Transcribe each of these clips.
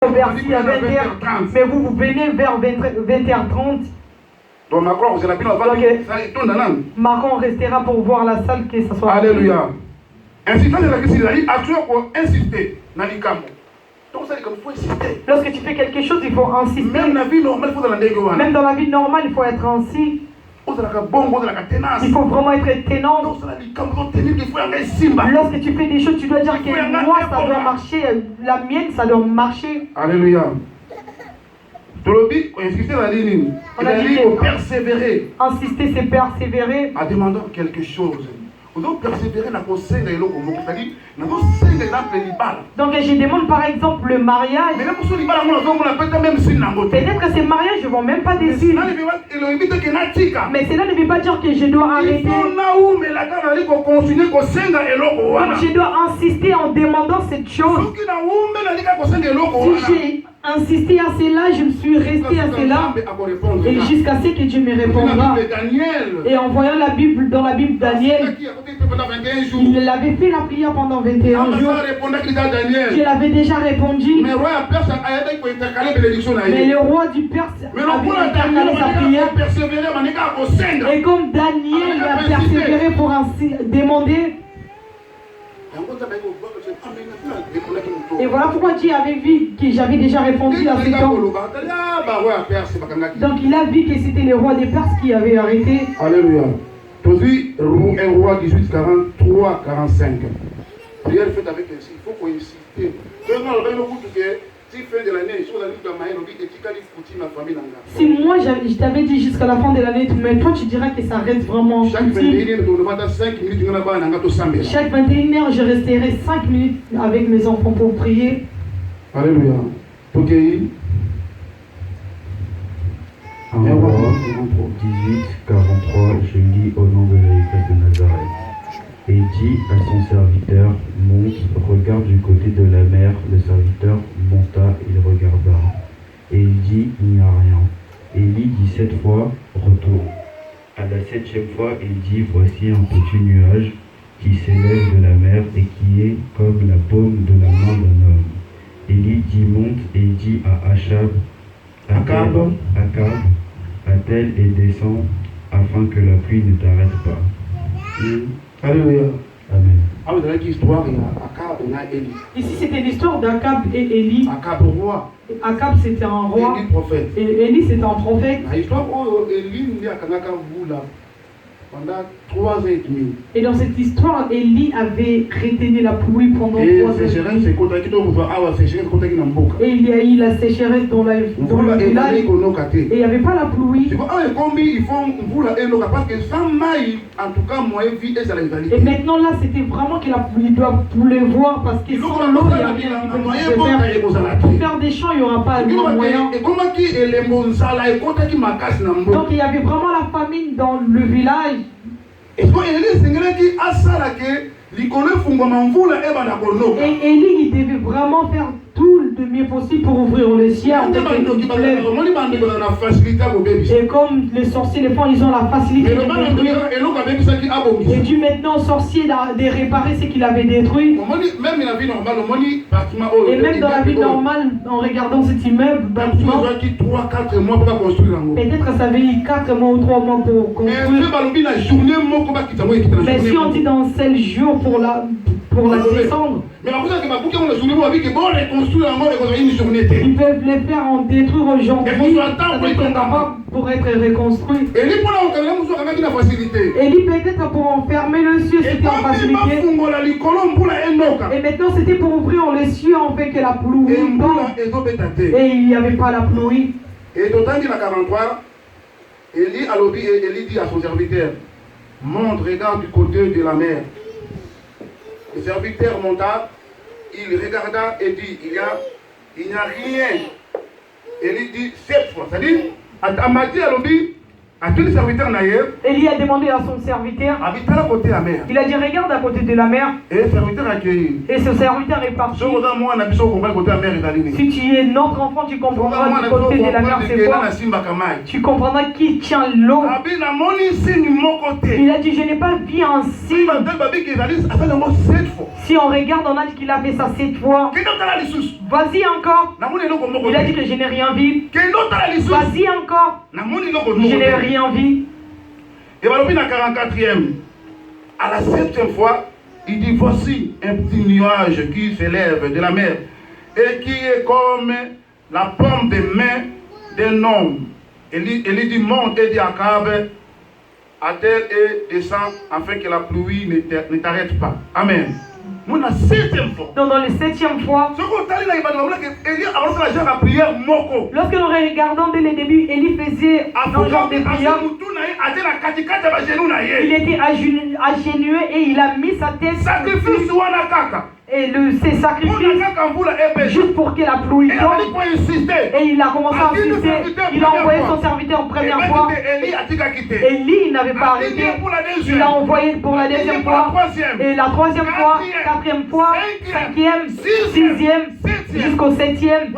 Verset à 20h30. Mais vous venez vers 20h30. Donc Macron restera pour voir la salle que ça soit. Alléluia. Insistant de la question, action pour insister. Donc ça, il faut insister. Lorsque tu fais quelque chose, il faut insister. Même dans la vie normale, il faut Même dans la vie normale, il faut être ainsi. Il faut vraiment être ténant. Lorsque tu fais des choses, tu dois dire que moi, ça doit marcher. La mienne, ça doit marcher. Alléluia. On a dit persévérer. Insister, c'est persévérer. En demandant quelque chose. Donc persévérer dans donc je demande par exemple le mariage. Peut-être que ces mariages ne vont même pas décider. Mais cela ne veut pas dire que je dois arrêter. Donc je dois insister en demandant cette chose. Si j'ai insisté à cela, je me suis resté à cela. Et jusqu'à ce que Dieu me répondra. Et en voyant la Bible, dans la Bible Daniel, il avait fait la prière pendant 21 jours. Je l'avais déjà répondu. Mais le roi du Perse avait intercalé sa prière. Et comme Daniel a persévéré pour ainsi demander. Et voilà pourquoi Dieu avait vu que j'avais déjà répondu à ce temps. Donc il a vu que c'était le roi des Perses qui avait arrêté. Alléluia. Aujourd'hui, 1 roi 18, 43, 45. Prière faite avec ainsi. Il faut qu'on insiste. Si moi je t'avais dit jusqu'à la fin de l'année, mais toi tu diras que ça reste vraiment chaque 21h, je resterai 5 minutes avec mes enfants pour prier. Alléluia. Ok. 1 roi 18, 43, je lis au nom de Jésus de Nazareth. Et dit à son serviteur, monte, regarde du côté de la mer. Le serviteur monta, il regarda. Et il dit, il n'y a rien. Élie dit 7 fois, retourne. À la 7e fois, il dit, voici un petit nuage qui s'élève de la mer et qui est comme la paume de la main d'un homme. Élie dit, monte, et il dit à Achab, attelle et descend afin que la pluie ne t'arrête pas. Alléluia. Amen. Ici c'était l'histoire d'Akab et Élie. Akab roi. Akab c'était un roi. Élie prophète. Et Élie c'était un prophète. Pendant 3 ans et demi. Et dans cette histoire, Élie avait retenu la pluie pendant 3 ans. Et il y a eu la sécheresse dans le village. Et il n'y avait pas la pluie. Et maintenant là, c'était vraiment que la pluie doit pleuvoir parce que sans l'eau, il n'y a rien qui peut se faire. Pour faire des champs, il n'y aura pas de moyen. Donc il y avait vraiment la famine dans le village. Et Élie, il devait vraiment faire tout le mieux possible pour ouvrir les cieux. Et comme les sorciers, les femmes, ils ont la facilité de détruire. Et Dieu maintenant, sorcier, de réparer ce qu'il avait détruit. Et même dans la vie normale, en regardant cet immeuble, bâtiment, peut-être que ça avait eu 4 mois ou 3 mois pour construire. Mais si on dit dans 7 jours pour la descendre, ils peuvent les faire en détruire aujourd'hui pour être reconstruit. Élie peut-être pour enfermer le ciel, c'était en facilité. Et maintenant c'était pour ouvrir les cieux en fait que la pluie tombe. Et il n'y avait pas la pluie. Et dans 43, Élie dit à son serviteur, monte, regarde du côté de la mer. Le serviteur monta, il regarda et dit, il n'y a rien. Élie dit 7 fois. C'est-à-dire, Amadi Alobi, Élie a demandé à son serviteur. Il a dit regarde à côté de la mer. Et ce serviteur est parti. Si tu es notre enfant, tu comprendras du côté de la mer c'est quoi. Tu comprendras qui tient l'eau. Il a dit je n'ai pas vu un signe. Si on regarde, on a dit qu'il a fait ça 7 fois. Vas-y encore. Il a dit que je n'ai rien vu. Vas-y encore. Je n'ai rien vu. Et voilà, à la 44e, à la 7e fois, il dit voici un petit nuage qui s'élève de la mer et qui est comme la paume des mains d'un homme. Et il dit monte et dit à Akab, attelle et descend afin que la pluie ne t'arrête pas. Amen. Dans le 7e fois, lorsque nous regardons dès le début, Élie faisait un genre de prière. Il était agenouillé et il a mis sa tête et ses sacrifices juste pour que la pluie tombe. Et il a commencé à insister. Il a envoyé son serviteur en première fois. Élie n'avait pas arrêté. Il a envoyé pour la deuxième fois. Et la troisième fois, quatrième fois, cinquième, sixième, jusqu'au 7e.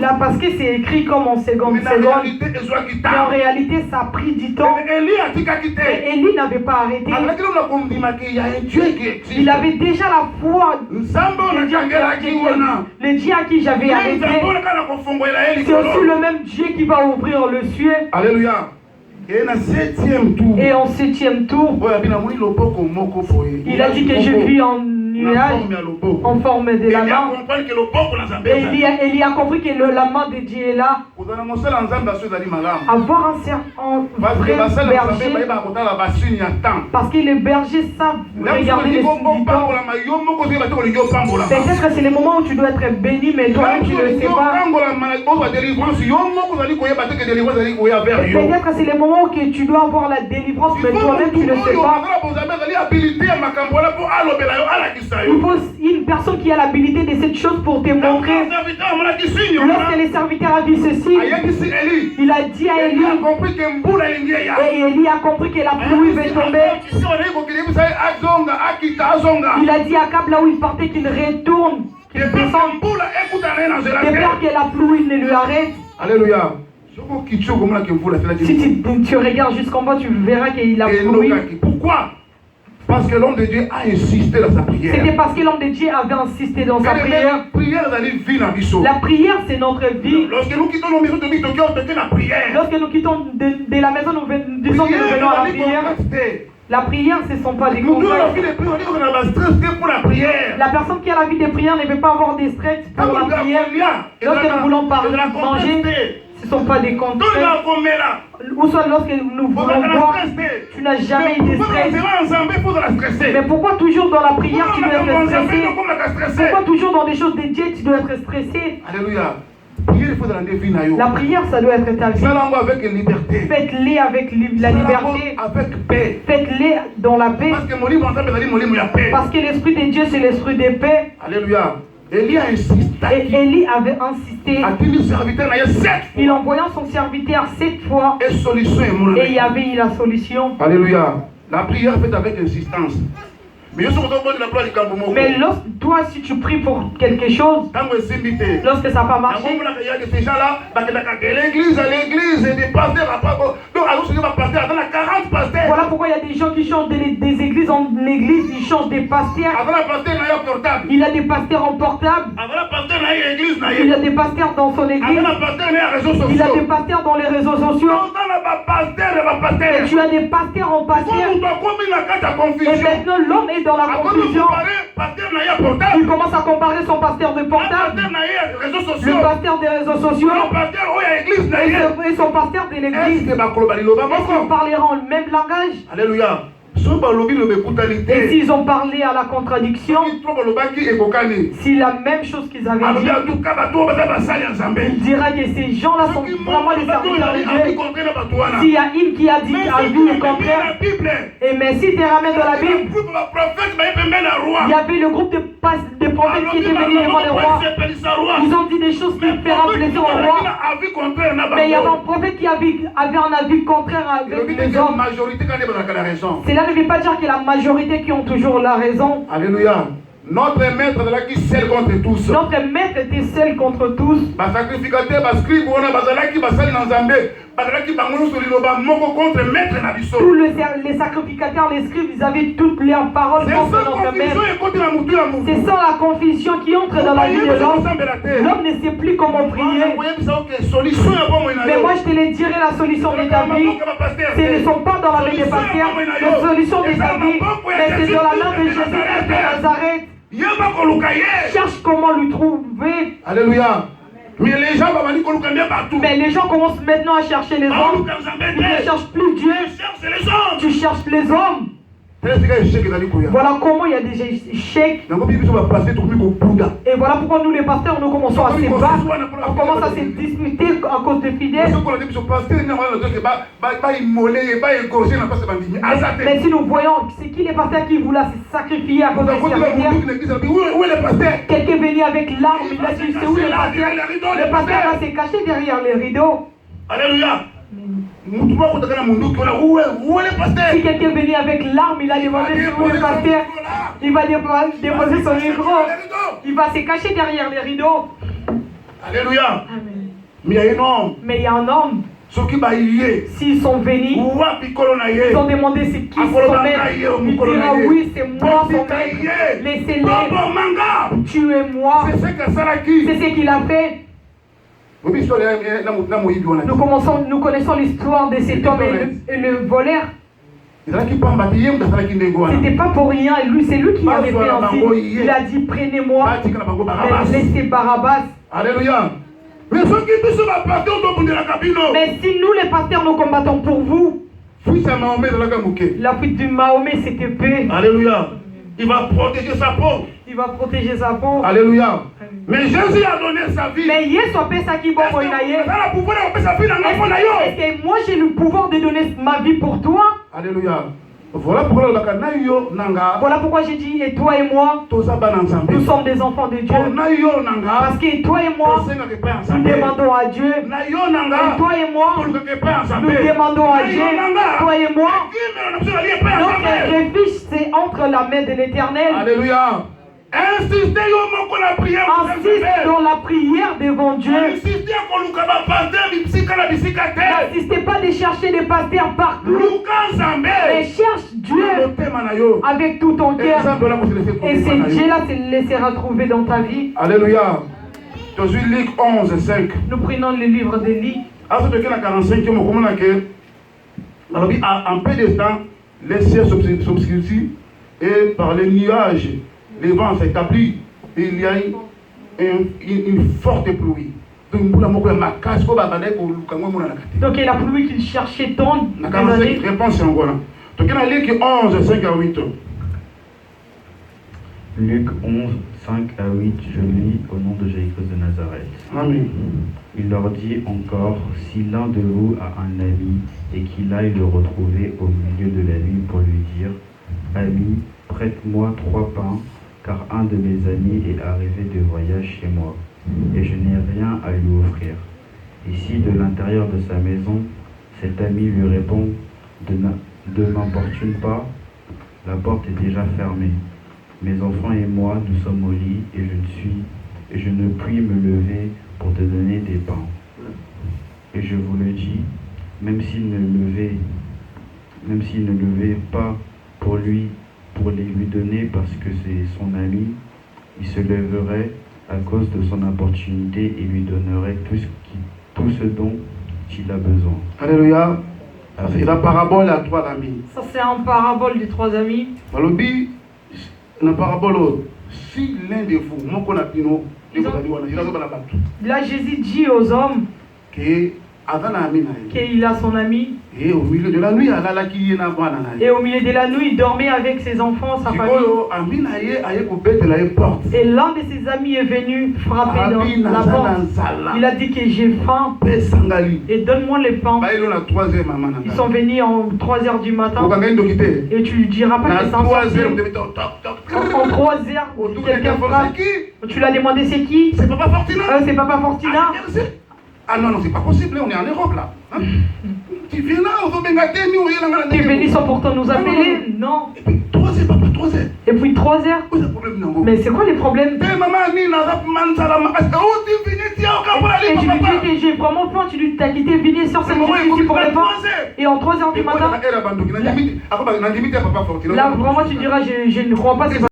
Là, parce que c'est écrit comme en seconde. Mais en réalité, ça a pris du temps. Et Élie n'avait pas arrêté. Il avait déjà la foi. Le Dieu à qui j'avais arrêté, c'est aussi le même Dieu qui va ouvrir le ciel. Alléluia. Et en 7e tour, il a dit que je vis en nuage en forme de la main. Et il a compris que la main de Dieu est là. Avoir un vrai berger. Parce que les bergers savent regarder les signes du temps. Peut-être que c'est le moment où tu dois être béni, mais toi-même tu ne le sais pas. Peut-être que c'est le moment où tu dois avoir la délivrance, mais toi-même tu ne le sais pas. Il faut une personne qui a l'habilité de cette chose pour te montrer. Lorsque le serviteur a vu ceci, il a dit à Élie, et Élie a compris que la pluie va tomber. Il a dit à Akab là où il partait qu'il retourne, qu'il descende, de peur que la pluie ne lui arrête. Alléluia. Si tu regardes jusqu'en bas, tu verras qu'il a plu. Pourquoi? Parce que l'homme de Dieu a insisté dans sa prière. C'était parce que l'homme de Dieu avait insisté dans sa prière. La prière, c'est notre vie. Lorsque nous quittons nos maisons de vie, la prière. Lorsque nous quittons de la maison, nous disons que nous venons à la prière. La prière, ce ne sont pas des contraintes. La personne qui a la vie de prière ne peut pas avoir des stress pour la prière. Lorsque nous voulons manger, ce ne sont pas des contraintes. Ou soit lorsque nous voulons boire, tu n'as jamais eu de stress. Mais pourquoi toujours dans la prière tu dois être stressé? Pourquoi toujours dans des choses de Dieu tu dois être stressé? Alléluia. La prière, ça doit être ta vie. Faites-les avec la liberté. Avec paix. Faites-les dans la paix. Parce que l'Esprit de Dieu, c'est l'Esprit de paix. Alléluia. Élie a insisté. Et Élie avait insisté. Il envoya son serviteur 7 fois. Et il y avait eu la solution. Alléluia. La prière faite avec insistance. Mais lorsque toi, si tu pries pour quelque chose, lorsque ça n'a pas marché, ces gens-là, l'église, des pasteurs, voilà pourquoi il y a des gens qui changent des églises en église, ils changent des pasteurs. Il a des pasteurs en portable. Il a des pasteurs dans son église. Il a des pasteurs dans les réseaux sociaux. Et tu as des pasteurs en pasteurs. Et maintenant l'homme est dans la confusion. Il commence à comparer son pasteur de portable, le pasteur des réseaux sociaux et son pasteur de l'église. Est-ce qu'ils parleront le même langage? Alléluia. Et s'ils ont parlé à la contradiction, si la même chose qu'ils avaient dit, il dira que ces gens-là sont vraiment les serviteurs de Dieu. S'il y a une qui a dit le contraire, et mais si tu ramènes dans la Bible, il y avait le groupe de prophètes qui étaient venus devant le roi. Ils ont dit des choses qui feraient plaisir au roi. Mais il y avait un prophète qui avait un avis contraire avec les hommes. Cela ne veut pas dire que la majorité qui ont toujours la raison. Alléluia. Notre maître est là qui seul contre tous. Notre maître était seul contre tous. Tous les sacrificateurs, les scribes, ils avaient toutes leurs paroles contre notre maître. C'est ça la confusion qui entre dans la vie de l'homme. L'homme ne sait plus comment prier. Mais moi je te le dirai, la solution de ta vie, ce ne sont pas dans la main des pasteurs. La solution de ta vie, mais c'est dans la main de Jésus de Nazareth. Cherche comment lui trouver. Alléluia. Mais les gens partout. Mais les gens commencent maintenant à chercher les hommes. Ils ne cherchent plus Dieu. Tu cherches les hommes. Voilà comment il y a des échecs. Et voilà pourquoi nous les pasteurs nous commençons à se battre. On commence à se disputer à cause des fidèles. Mais si nous voyons c'est qui les pasteurs qui voulaient se sacrifier à cause des serviteurs. Quelqu'un est venu avec l'arme, il a dit c'est où les pasteurs? Le pasteur va se cacher derrière les rideaux. Alléluia. Si quelqu'un venait avec l'arme, il a demandé sur le pasteur, il va déposer son micro, il va se cacher derrière les rideaux. Alléluia. Amen. Mais il y a un homme. S'ils sont venus, ils ont demandé c'est qui son maître. Il dira oui, c'est moi son maître. Laissez-les. Tuez-moi. C'est ce qu'il a fait. Nous connaissons l'histoire de cet homme et le voleur. C'était pas pour rien, c'est lui qui avait fait ainsi. Il a dit prenez-moi, mais laissez Barabbas. Alléluia. Mais si nous les pasteurs nous combattons pour vous, la fuite du Mahomet c'était paix. Alléluia. Il va protéger sa peau. Il va protéger sa peau. Alléluia. Mais Jésus a donné sa vie. Mais Est-ce que moi j'ai le pouvoir de donner ma vie pour toi? Alléluia. Voilà pourquoi j'ai dit et toi et moi, nous sommes des enfants de Dieu. Parce que toi et moi, nous demandons à Dieu. Et toi et moi, nous demandons à Dieu. Toi et moi, notre refuge c'est entre la main de l'Éternel. Alléluia. Insistez dans la prière devant Dieu. N'insistez pas de chercher des pasteurs partout. Mais cherche Dieu avec tout ton cœur. Et ce Dieu-là se laissera trouver dans ta vie. Alléluia. Luc 11, 5. Nous prenons le livre de Luc. En peu de temps, les cieux s'obscurcissent et par les nuages, les vents s'établissent et il y a une forte pluie. Donc et la pluie qu'il cherchait tant. Réponse en voilà. Donc Luc 11, 5 à 8. Luc 11, 5 à 8, je lis au nom de Jésus-Christ de Nazareth. Amen. Il leur dit encore, si l'un de vous a un ami et qu'il aille le retrouver au milieu de la nuit pour lui dire, ami, prête-moi 3 pains, car un de mes amis est arrivé de voyage chez moi, et je n'ai rien à lui offrir. Et si de l'intérieur de sa maison, cet ami lui répond, ne m'importune pas, la porte est déjà fermée. Mes enfants et moi, nous sommes au lit, et je ne puis me lever pour te donner des pains. Et je vous le dis, même s'il ne levait pas pour les lui donner parce que c'est son ami, il se lèverait à cause de son importunité et lui donnerait tout ce dont il a besoin. Alléluia. C'est la parabole à 3 amis. Ça c'est un parabole des 3 amis. Une parabole, si l'un de vous, là Jésus dit aux hommes que qu'il a son ami. Et au milieu de la nuit, Et au milieu de la nuit, il dormait avec ses enfants, sa famille. Et l'un de ses amis est venu frapper dans la porte. Il a dit que j'ai faim et donne-moi le pain. Ils sont venus en 3 heures du matin. Et tu lui diras pas que c'est un sorcier. En 3 heures, quelqu'un frappe. Tu l'as demandé c'est qui? C'est Papa Fortina. C'est Papa Fortina. Ah non, c'est pas possible, on est en Europe là. Hein? Tu viens là, on va Tu es venu sans pourtant nous appeler? Non. Et puis 3 heures, papa, 3 heures. Et puis 3 heures. Mais c'est quoi les problèmes? Et tu lui dis que j'ai vraiment faim, tu lui t'as quitté, venez sur cette ici pour les pains. Et en 3 heures du matin. Là vraiment tu diras je ne crois pas, c'est